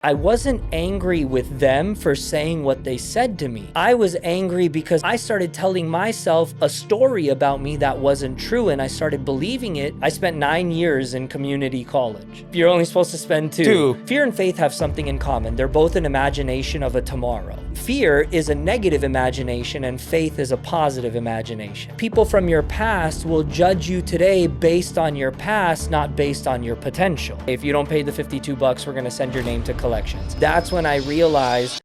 I wasn't angry with them for saying what they said to me. I was angry because I started telling myself a story about me that wasn't true, and I started believing it. I spent 9 years in community college. You're only supposed to spend two. Fear and faith have something in common. They're both an imagination of a tomorrow. Fear is a negative imagination and faith is a positive imagination. People from your past will judge you today based on your past, not based on your potential. If you don't pay the $52, we're gonna send your name to collections. That's when I realized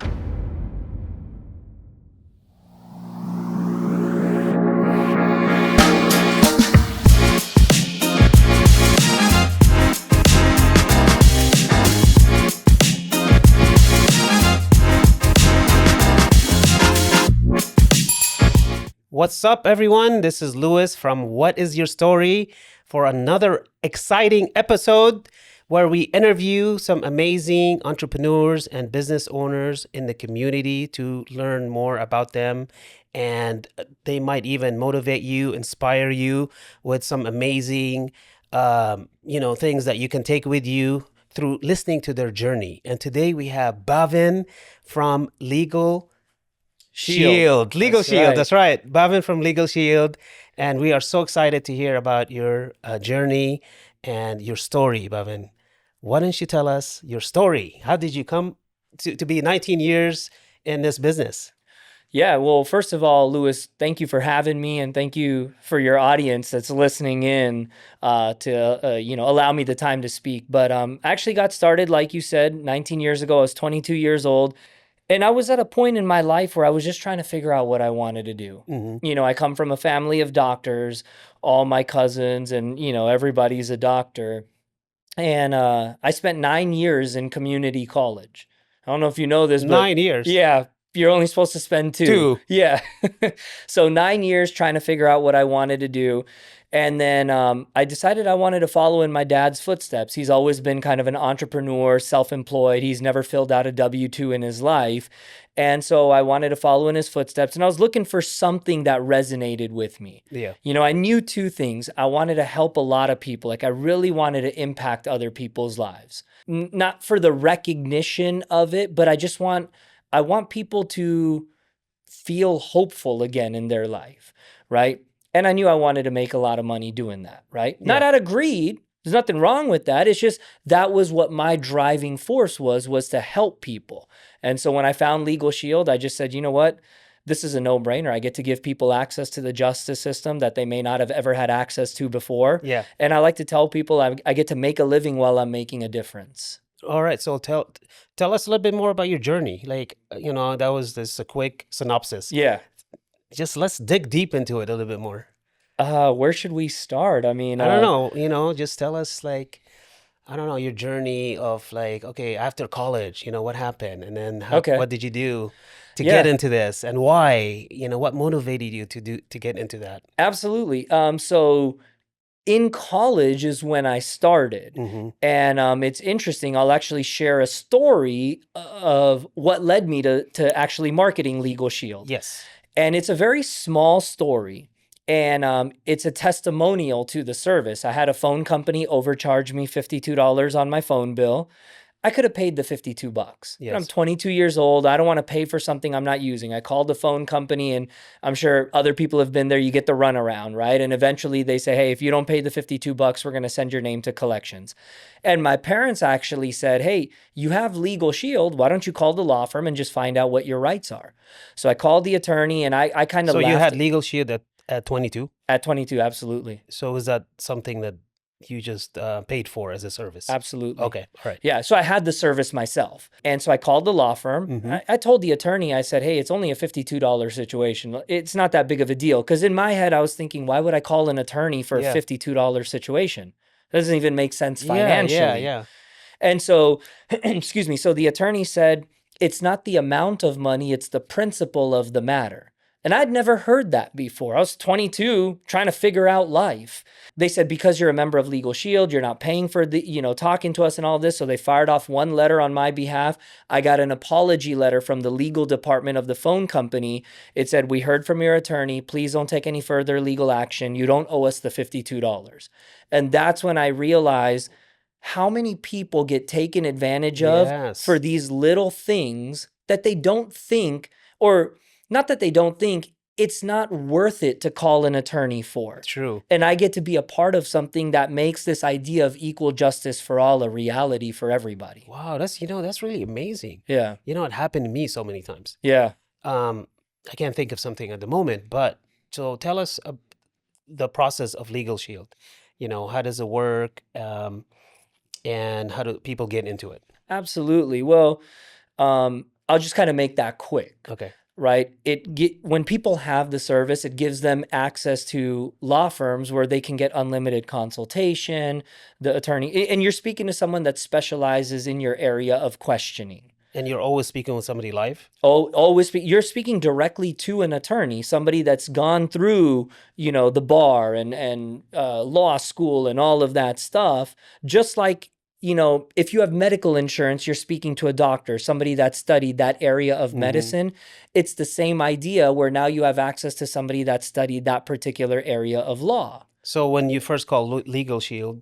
What's up, everyone? This is Louis from What Is Your Story for another exciting episode where we interview some amazing entrepreneurs and business owners in the community to learn more about them. And they might even motivate you, inspire you with some amazing, things that you can take with you through listening to their journey. And today we have Bhavan from Legal Shield. That's right. Bhavan from Legal Shield. And we are so excited to hear about your journey and your story, Bhavan. Why don't you tell us your story? How did you come to be 19 years in this business? Yeah, well, first of all, Louis, thank you for having me, and thank you for your audience that's listening in to allow me the time to speak. But I actually got started, like you said, 19 years ago. I was 22 years old. And I was at a point in my life where I was just trying to figure out what I wanted to do. Mm-hmm. You know, I come from a family of doctors, all my cousins, and, everybody's a doctor. And I spent 9 years in community college. I don't know if you know this, but 9 years. Yeah, you're only supposed to spend two. Yeah. So 9 years trying to figure out what I wanted to do. And then I decided I wanted to follow in my dad's footsteps. He's always been kind of an entrepreneur, self-employed. He's never filled out a W-2 in his life. And so I wanted to follow in his footsteps. And I was looking for something that resonated with me. Yeah. I knew two things. I wanted to help a lot of people. Like I really wanted to impact other people's lives. Not for the recognition of it, but I want people to feel hopeful again in their life, right? And I knew I wanted to make a lot of money doing that, right? Yeah. Not out of greed. There's nothing wrong with that. It's just that was what my driving force was to help people. And so when I found Legal Shield, I just said, you know what? This is a no-brainer. I get to give people access to the justice system that they may not have ever had access to before. Yeah. And I like to tell people I get to make a living while I'm making a difference. All right. So tell us a little bit more about your journey. Like, that was a quick synopsis. Yeah. Just let's dig deep into it a little bit more. Where should we start? I mean, I don't know, just tell us your journey of okay, after college, what happened? And then what did you do to get into this, and why, what motivated you to get into that? Absolutely. So in college is when I started. Mm-hmm. And it's interesting. I'll actually share a story of what led me to actually marketing Legal Shield. Yes. And it's a very small story. And it's a testimonial to the service. I had a phone company overcharge me $52 on my phone bill. I could have paid the $52. Yes. I'm 22 years old. I don't want to pay for something I'm not using. I called the phone company, and I'm sure other people have been there. You get the runaround, right? And eventually they say, hey, if you don't pay the $52, we're going to send your name to collections. And my parents actually said, hey, you have Legal Shield. Why don't you call the law firm and just find out what your rights are? So I called the attorney, and I kind of So laughed. you had Legal Shield at 22? At 22, absolutely. So is that something that you just paid for as a service? Absolutely. Okay, all right. Yeah, so I had the service myself. And so I called the law firm. Mm-hmm. I told the attorney, I said, hey, it's only a $52 situation. It's not that big of a deal. Because in my head, I was thinking, why would I call an attorney for a $52 situation? It doesn't even make sense financially. Yeah. And so, excuse me, so the attorney said, it's not the amount of money, it's the principle of the matter. And I'd never heard that before. I was 22 trying to figure out life. They said, because you're a member of Legal Shield, you're not paying for talking to us and all this. So they fired off one letter on my behalf. I got an apology letter from the legal department of the phone company. It said, we heard from your attorney. Please don't take any further legal action. You don't owe us the $52. And that's when I realized how many people get taken advantage of for Yes. these little things that they don't think, or not that they don't think, it's not worth it to call an attorney for. True. And I get to be a part of something that makes this idea of equal justice for all a reality for everybody. Wow, that's really amazing. Yeah. It happened to me so many times. Yeah. I can't think of something at the moment, but so tell us the process of Legal Shield. How does it work? And how do people get into it? Absolutely. Well, I'll just kind of make that quick. Okay. Right? When people have the service, it gives them access to law firms where they can get unlimited consultation, the attorney, and you're speaking to someone that specializes in your area of questioning. And you're always speaking with somebody live? You're speaking directly to an attorney, somebody that's gone through, the bar and law school and all of that stuff, just like, if you have medical insurance, you're speaking to a doctor, somebody that studied that area of medicine. It's the same idea where now you have access to somebody that studied that particular area of law. So when you first call Legal Shield,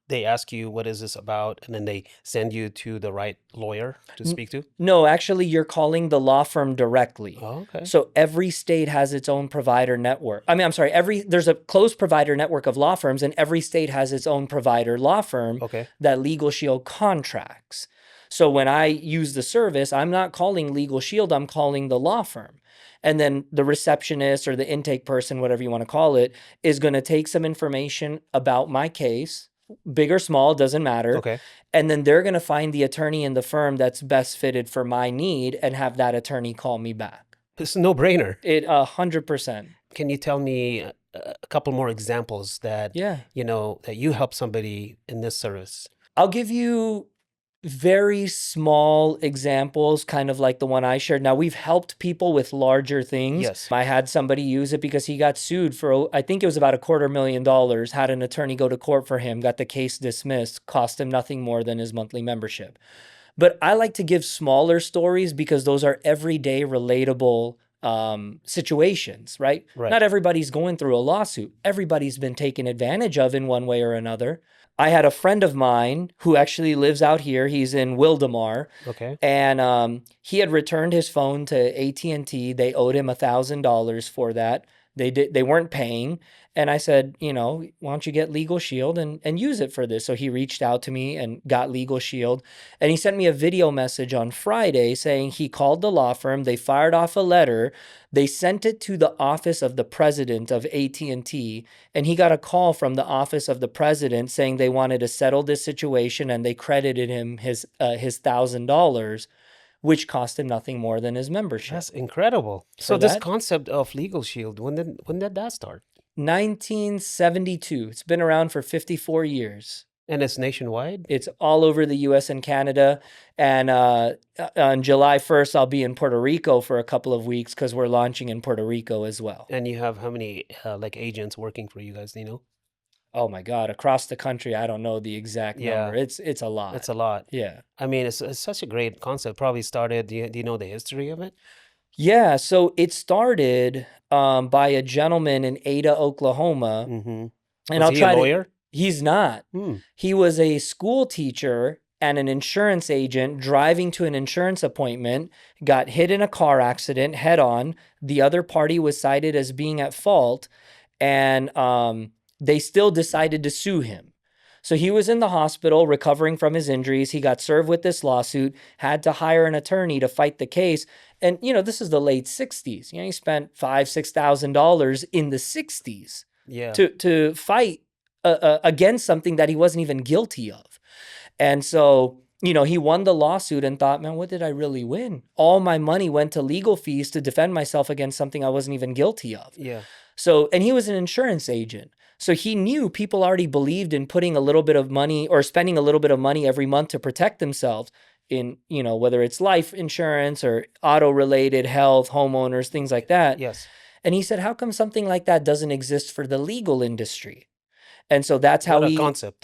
they ask you, what is this about? And then they send you to the right lawyer to speak to? No, actually, you're calling the law firm directly. Oh, okay. So every state has its own provider network. I mean, I'm sorry, there's a closed provider network of law firms, and every state has its own provider law firm that Legal Shield contracts. So when I use the service, I'm not calling Legal Shield, I'm calling the law firm. And then the receptionist or the intake person, whatever you want to call it, is going to take some information about my case, big or small, doesn't matter. Okay. And then they're going to find the attorney in the firm that's best fitted for my need and have that attorney call me back. It's a no-brainer. 100%. Can you tell me a couple more examples that, that you help somebody in this service? I'll give you very small examples, kind of like the one I shared. Now, we've helped people with larger things. Yes. I had somebody use it because he got sued for, I think it was about $250,000, had an attorney go to court for him, got the case dismissed, cost him nothing more than his monthly membership. But I like to give smaller stories because those are everyday relatable situations, right? Not everybody's going through a lawsuit. Everybody's been taken advantage of in one way or another. I had a friend of mine who actually lives out here. He's in Wildemar. Okay. And he had returned his phone to AT&T. They owed him $1,000 for that. They weren't paying. And I said, why don't you get Legal Shield and use it for this? So he reached out to me and got Legal Shield. And he sent me a video message on Friday saying he called the law firm. They fired off a letter. They sent it to the office of the president of AT&T. And he got a call from the office of the president saying they wanted to settle this situation. And they credited him his $1,000, which cost him nothing more than his membership. That's incredible. So this concept of Legal Shield, when did that start? 1972. It's been around for 54 years. And it's nationwide? It's all over the U.S. and Canada. And on July 1st, I'll be in Puerto Rico for a couple of weeks because we're launching in Puerto Rico as well. And you have how many agents working for you guys, do you know? Oh my God, across the country, I don't know the exact number. It's a lot. It's a lot. Yeah. I mean, it's such a great concept. Probably started, do you know the history of it? Yeah, so it started by a gentleman in Ada, Oklahoma. Mm-hmm. And Was he a lawyer? He's not. He was a school teacher and an insurance agent driving to an insurance appointment, got hit in a car accident head on. The other party was cited as being at fault, and they still decided to sue him. So he was in the hospital recovering from his injuries. He got served with this lawsuit, had to hire an attorney to fight the case. And, this is the late 60s. He spent $5,000, $6,000 in the 60s to fight against something that he wasn't even guilty of. And so, he won the lawsuit and thought, man, what did I really win? All my money went to legal fees to defend myself against something I wasn't even guilty of. Yeah. So, and he was an insurance agent. So he knew people already believed in putting a little bit of money or spending a little bit of money every month to protect themselves in, whether it's life insurance or auto-related health, homeowners, things like that. Yes. And he said, how come something like that doesn't exist for the legal industry? And so that's how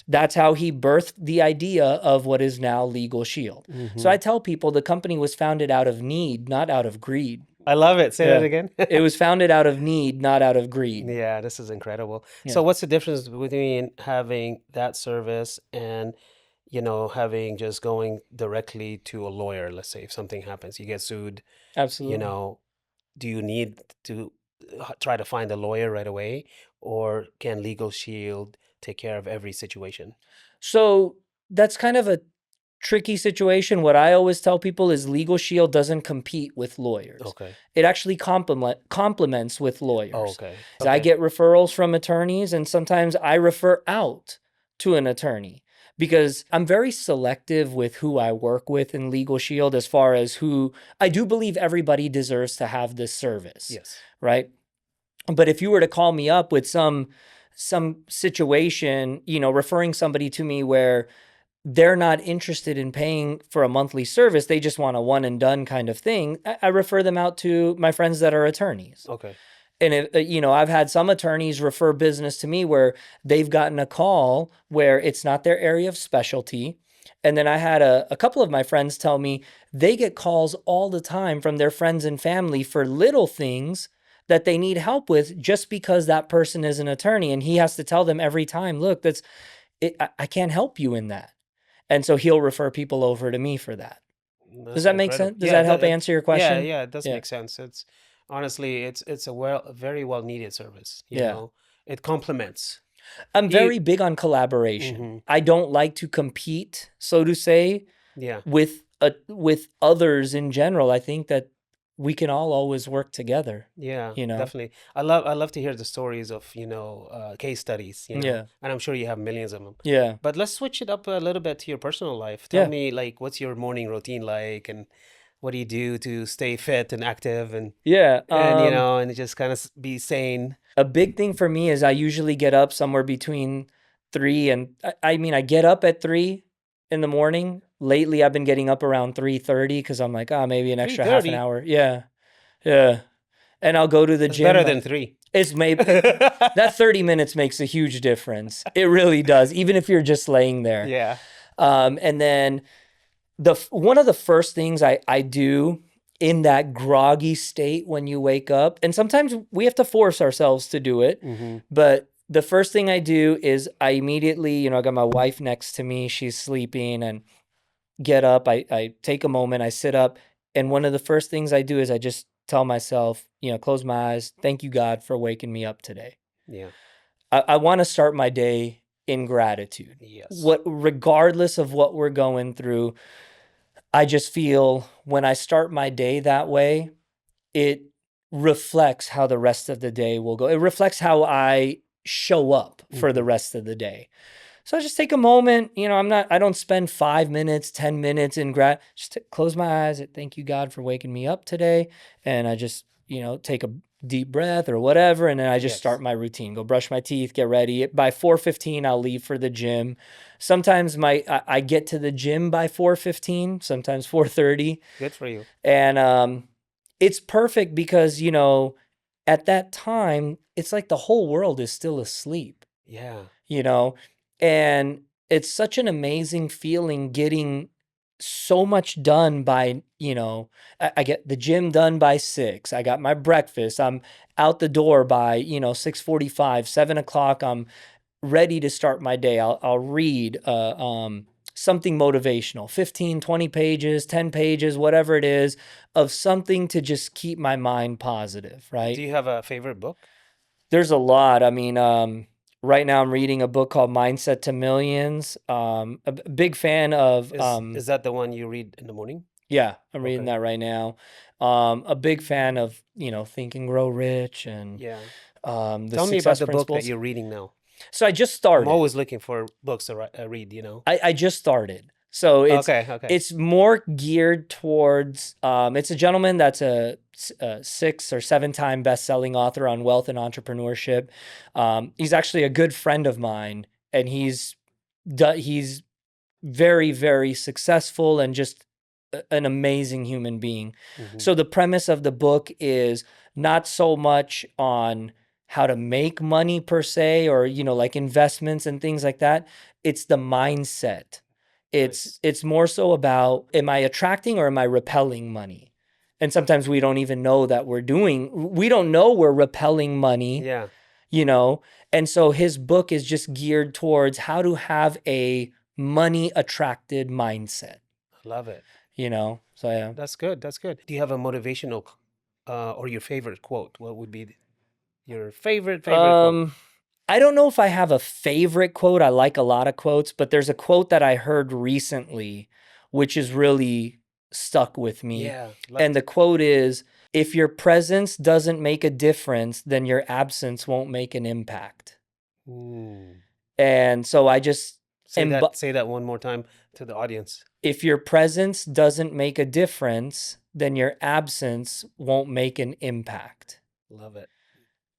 that's how he birthed the idea of what is now Legal Shield. So I tell people the company was founded out of need, not out of greed. I love it. Say that again. It was founded out of need, not out of greed. Yeah, this is incredible. Yeah. So what's the difference between having that service and having just going directly to a lawyer, let's say if something happens, you get sued, you Absolutely. know, do you need to try to find a lawyer right away, or can Legal Shield take care of every situation? So that's kind of a tricky situation. What I always tell people is Legal Shield doesn't compete with lawyers. Okay. It actually complements with Oh, lawyers. okay. I Okay. get referrals from attorneys, and sometimes I refer out to an attorney because I'm very selective with who I work with in Legal Shield as far as who I do believe everybody deserves to have this service, Yes. right? But if you were to call me up with some situation, referring somebody to me where they're not interested in paying for a monthly service, they just want a one and done kind of thing, I refer them out to my friends that are attorneys. Okay. And I've had some attorneys refer business to me where they've gotten a call where it's not their area of specialty. And then I had a couple of my friends tell me they get calls all the time from their friends and family for little things that they need help with just because that person is an attorney. And he has to tell them every time, look, I can't help you in that. And so he'll refer people over to me for that. Does That's that make incredible. sense? Does that help answer your Yeah, question? yeah, it does Yeah. make sense. It's honestly, it's a very well needed service, Yeah. It complements. I'm You, very big on collaboration. hmm I don't like to compete, so to say, Yeah, with others in general. I think that we can all always work together, yeah, you know. definitely. I love to hear the stories of, case studies, Yeah. and I'm sure you have millions of them. Yeah. But let's switch it up a little bit to your personal life. Tell Yeah. me, like, what's your morning routine like, and what do you do to stay fit and active, and Yeah. and just kind of be sane? A big thing for me is I usually get up somewhere between 3 and I mean I get up at 3 in the morning. Lately I've been getting up around 3:30 cuz I'm like, "Oh, maybe an extra half an 3:30. hour." Yeah. Yeah. And I'll go to the That's better gym. than 3. It's maybe that 30 minutes makes a huge difference. It really does, even if you're just laying there. Yeah. And then one of the first things I do in that groggy state when you wake up, and sometimes we have to force ourselves to do it, Mm-hmm. but the first thing I do is I immediately, I got my wife next to me, she's sleeping, and get up, I take a moment, I sit up, and one of the first things I do is I just tell myself, close my eyes, thank you, God, for waking me up today. Yeah. I want to start my day in gratitude. Yes. Regardless of what we're going through, I just feel when I start my day that way, it reflects how the rest of the day will go. It reflects how I show up for the Mm-hmm. rest of the day. So I just take a moment, I don't spend 5 minutes, 10 minutes in just close my eyes. Thank you, God, for waking me up today. And I just, take a deep breath or whatever. And then I just start Yes. my routine, go brush my teeth, get ready. By 4:15, I'll leave for the gym. Sometimes I get to the gym by 4:15, sometimes 4:30. Good for you. And it's perfect because, at that time, it's like the whole world is still asleep, Yeah. you know? And it's such an amazing feeling getting so much done by, I get the gym done by 6. I got my breakfast. I'm out the door by, 6:45, 7 o'clock. I'm ready to start my day. I'll read something motivational, 15, 20 pages, 10 pages, whatever it is, of something to just keep my mind positive, Do right? you have a favorite book? There's a lot. I mean, right now I'm reading a book called Mindset to Millions. Big fan of, Is that the one you read in the morning? yeah, I'm reading Okay. that right now. A big fan of, Think and Grow Rich and Yeah. the Tell me about success the book that principles. you're reading now. So I just I'm started. always looking for books to read. I just started. So Okay. Okay. it's more geared towards it's a gentleman that's a 6 or 7 time best-selling author on wealth and entrepreneurship. He's actually a good friend of mine, and he's very, very successful and just an amazing human being. Mm-hmm. So the premise of the book is not so much on how to make money per se, or like investments and things like that. It's the mindset. Nice. It's more so about, am I attracting or am I repelling money? And sometimes we don't even know that we don't know we're repelling money, Yeah. you know? And so his book is just geared towards how to have a money attracted mindset, Love it. So yeah. That's good. That's good. Do you have a motivational or your favorite quote? What would be your favorite quote? I don't know if I have a favorite quote. I like a lot of quotes, but there's a quote that I heard recently, which is really stuck with me. Yeah. And the quote is, if your presence doesn't make a difference, then your absence won't make an impact. And so I just say that one more time to the audience. If your presence doesn't make a difference, then your absence won't make an impact. Love it.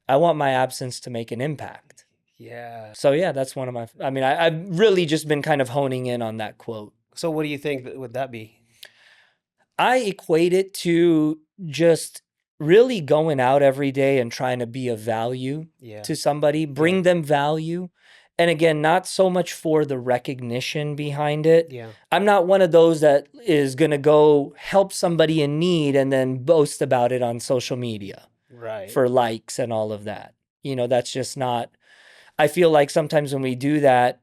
I want my absence to make an impact. Yeah. So yeah, that's one of my, I've really just been kind of honing in on that quote. So what do you think would that be? I equate it to just really going out every day and trying to be of value to somebody, bring them value. And again, not so much for the recognition behind it. Yeah. I'm not one of those that is going to go help somebody in need and then boast about it on social media. Right. For likes and all of that. That's just not, I feel like sometimes when we do that,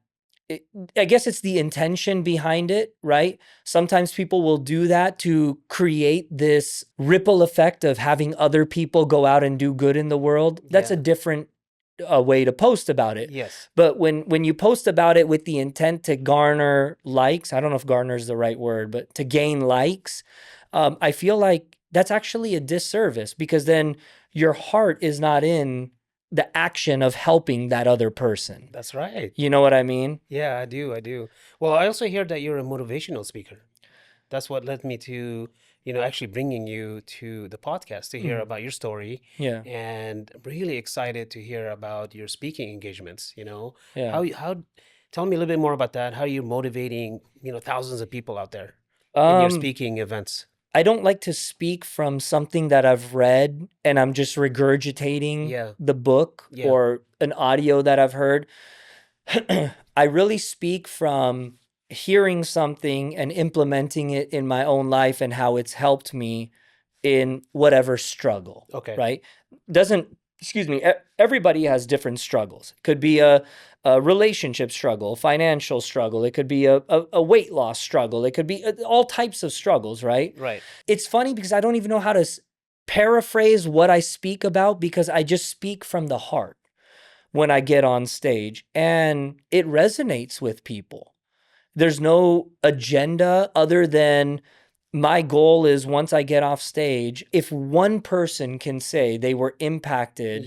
I guess it's the intention behind it, right? Sometimes people will do that to create this ripple effect of having other people go out and do good in the world. That's a different way to post about it. Yes. But when you post about it with the intent to garner likes, I don't know if garner is the right word, but to gain likes, I feel like that's actually a disservice, because then your heart is not in the action of helping that other person. That's right. You know what I mean? Yeah, I do. Well, I also hear that you're a motivational speaker. That's what led me to, actually bringing you to the podcast to hear about your story. Yeah. And really excited to hear about your speaking engagements, Yeah. How tell me a little bit more about that. How are you motivating, thousands of people out there in your speaking events? I don't like to speak from something that I've read and I'm just regurgitating the book or an audio that I've heard. I really speak from hearing something and implementing it in my own life and how it's helped me in whatever struggle. Okay. Right? Everybody has different struggles. It could be a relationship struggle, financial struggle. It could be a weight loss struggle. It could be all types of struggles, right? Right. It's funny because I don't even know how to paraphrase what I speak about, because I just speak from the heart when I get on stage, and it resonates with people. There's no agenda other than my goal is, once I get off stage, if one person can say they were impacted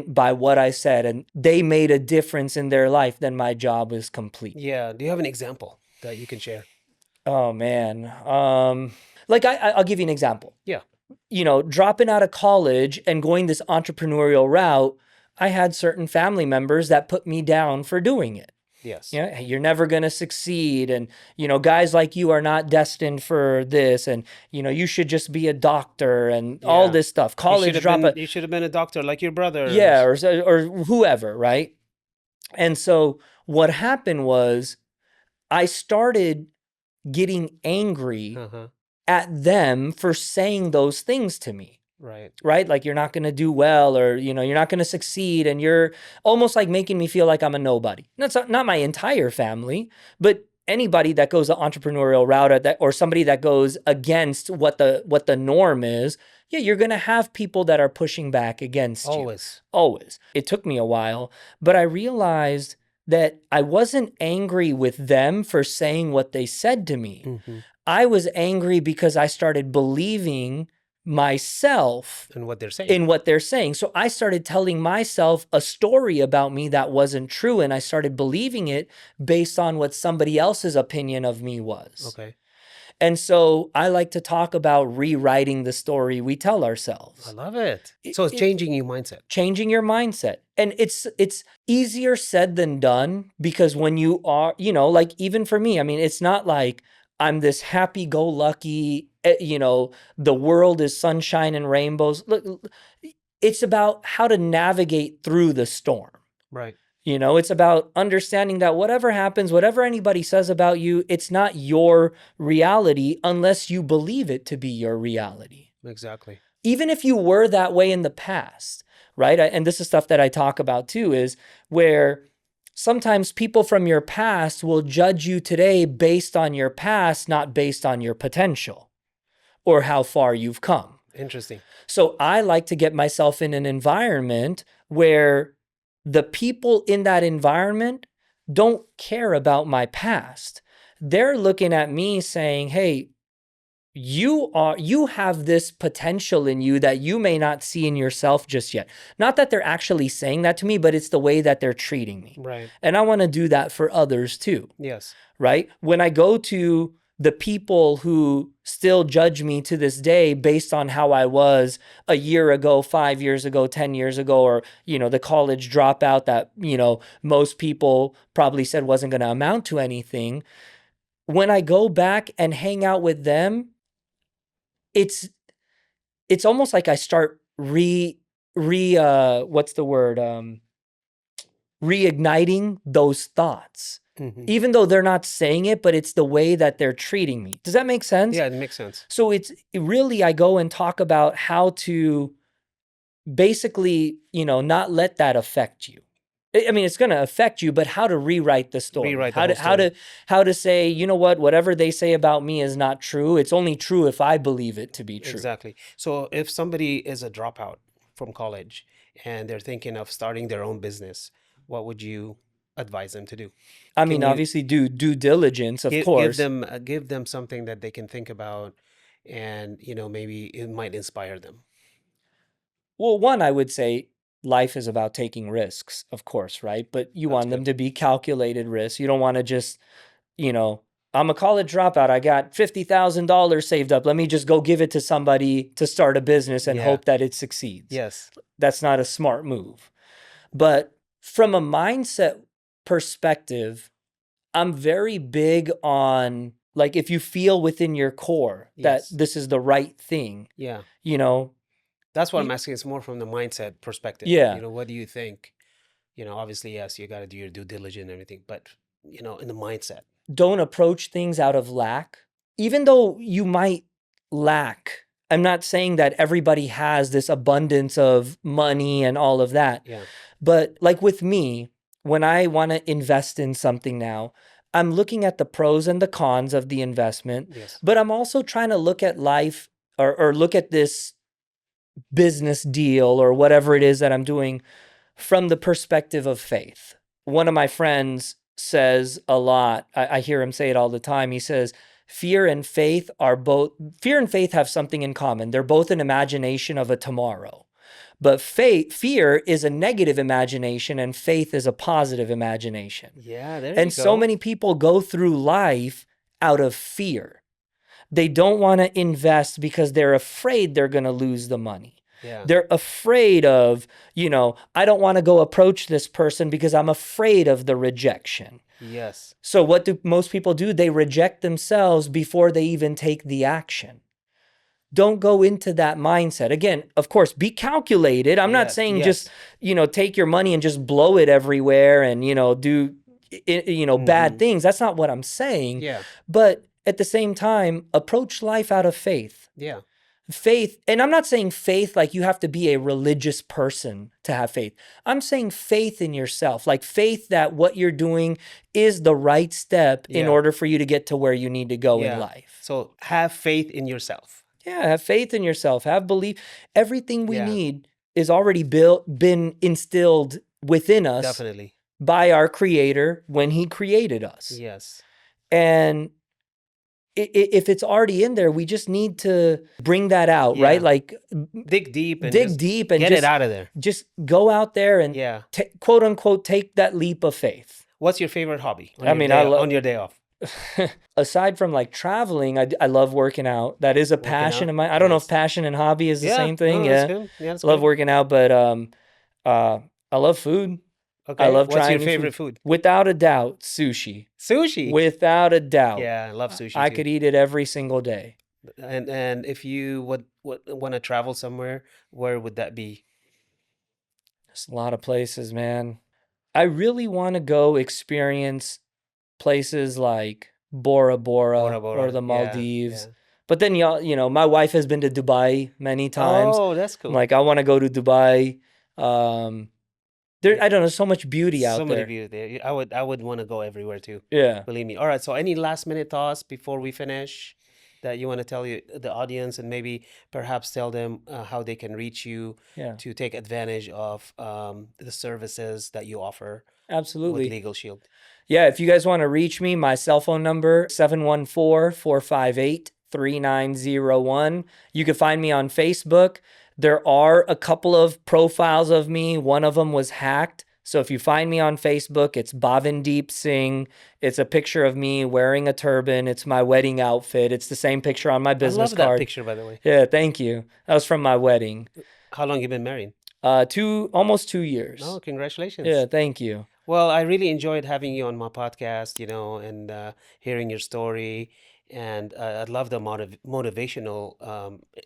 by what I said and they made a difference in their life, then my job is complete. Yeah. Do you have an example that you can share? Oh man. I'll give you an example. Yeah. Dropping out of college and going this entrepreneurial route, I had certain family members that put me down for doing it. Yes. Yeah, you're never going to succeed. And, guys like you are not destined for this. And, you should just be a doctor and all this stuff. College dropout. You should have been a doctor like your brother. Yeah, or whoever, right? And so what happened was I started getting angry at them for saying those things to me. Right? Like, you're not going to do well, or, you're not going to succeed. And you're almost like making me feel like I'm a nobody. That's not my entire family, but anybody that goes the entrepreneurial route or somebody that goes against what the norm is, you're going to have people that are pushing back against you. Always. It took me a while, but I realized that I wasn't angry with them for saying what they said to me. I was angry because I started believing myself in what they're saying. So I started telling myself a story about me that wasn't true, and I started believing it based on what somebody else's opinion of me was. Okay. And so I like to talk about rewriting the story we tell ourselves. I love it. So it's changing your mindset. Changing your mindset. And it's easier said than done, because when you are, like, even for me, it's not like I'm this happy-go-lucky, the world is sunshine and rainbows. Look, it's about how to navigate through the storm. Right. It's about understanding that whatever happens, whatever anybody says about you, it's not your reality unless you believe it to be your reality. Exactly. Even if you were that way in the past, right? And this is stuff that I talk about too, is where sometimes people from your past will judge you today based on your past, not based on your potential or how far you've come. Interesting. So I like to get myself in an environment where the people in that environment don't care about my past. They're looking at me saying, hey, you have this potential in you that you may not see in yourself just yet. Not that they're actually saying that to me, but it's the way that they're treating me. Right. And I want to do that for others too. Yes. Right? When I go to the people who still judge me to this day based on how I was a year ago, 5 years ago, 10 years ago, or, the college dropout that, most people probably said wasn't going to amount to anything. When I go back and hang out with them, it's almost like I start what's the word? Reigniting those thoughts. Mm-hmm. Even though they're not saying it, but it's the way that they're treating me. Does that make sense? Yeah, it makes sense. So I go and talk about how to basically, not let that affect you. I mean, it's going to affect you, but how to rewrite the story. Rewrite the whole story. How to say, you know what, whatever they say about me is not true. It's only true if I believe it to be true. Exactly. So if somebody is a dropout from college and they're thinking of starting their own business, what would you advise them to do? I mean, obviously do due diligence, of course. Give them something that they can think about, and maybe it might inspire them. Well, one, I would say life is about taking risks, of course, right? But you want them to be calculated risks. You don't want to just, I'm a college dropout. I got $50,000 saved up. Let me just go give it to somebody to start a business and hope that it succeeds. Yes. That's not a smart move. But from a mindset perspective, I'm very big on, like, if you feel within your core that this is the right thing. Yeah. That's what I'm asking. It's more from the mindset perspective. Yeah. What do you think? Obviously, yes, you got to do your due diligence and everything, but, in the mindset. Don't approach things out of lack. Even though you might lack, I'm not saying that everybody has this abundance of money and all of that. Yeah. But like with me, when I want to invest in something now, I'm looking at the pros and the cons of the investment. Yes. But I'm also trying to look at life or look at this business deal or whatever it is that I'm doing from the perspective of faith. One of my friends says a lot, I hear him say it all the time. He says, fear and faith have something in common. They're both an imagination of a tomorrow. But fear is a negative imagination and faith is a positive imagination. Yeah, there you And go. so many people go through life out of fear. They don't want to invest because they're afraid they're going to lose the money. Yeah. They're afraid of, I don't want to go approach this person because I'm afraid of the rejection. Yes. So what do most people do? They reject themselves before they even take the action. Don't go into that mindset. Again, of course, be calculated. I'm not saying just, take your money and just blow it everywhere and, do, bad things. That's not what I'm saying. Yeah. But at the same time, approach life out of faith. Yeah. Faith, and I'm not saying faith like you have to be a religious person to have faith. I'm saying faith in yourself, like faith that what you're doing is the right step in order for you to get to where you need to go in life. So have faith in yourself. Yeah, have faith in yourself, have belief. Everything we need is already been instilled within us. Definitely. By our Creator when He created us. Yes. And if it's already in there, we just need to bring that out, right? Like dig deep and get it out of there. Just go out there and quote unquote take that leap of faith. What's your favorite hobby? On your day off? Aside from like traveling, I love working out. That is a passion of mine. I don't know if passion and hobby is the same thing. No, that's good. Yeah, that's love working out, but I love food. Okay. I love What's trying your favorite food? Without a doubt, sushi. Sushi? Without a doubt. Yeah, I love sushi I too. could eat it every single day. And if you would want to travel somewhere, where would that be? There's a lot of places, man. I really want to go experience places like Bora Bora or the Maldives. Yeah. But then, my wife has been to Dubai many times. Oh, that's cool. I'm like, I want to go to Dubai. I don't know, so much beauty So out many there. views there. I would want to go everywhere too. Yeah. Believe me. All right. So any last minute thoughts before we finish that you want to tell the audience, and maybe perhaps tell them how they can reach you Yeah. to take advantage of the services that you offer with Absolutely. Legal Shield. Yeah, if you guys want to reach me, my cell phone number 714-458-3901. You can find me on Facebook. There are a couple of profiles of me. One of them was hacked. So if you find me on Facebook, it's Bhavan Singh. It's a picture of me wearing a turban. It's my wedding outfit. It's the same picture on my I business love that card. picture, by the way. Yeah, thank you. That was from my wedding. How long you been married? Almost 2 years. Oh, congratulations. Yeah, thank you. Well, I really enjoyed having you on my podcast, and hearing your story. And I love the motivational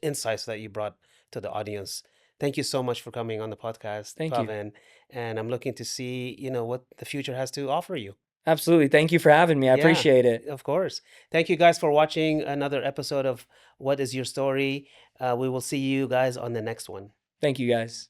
insights that you brought to the audience. Thank you so much for coming on the podcast, Thank you. Bhavan. And I'm looking to see, what the future has to offer you. Absolutely. Thank you for having me. I Yeah, appreciate it. Of course. Thank you guys for watching another episode of What is Your Story? We will see you guys on the next one. Thank you, guys.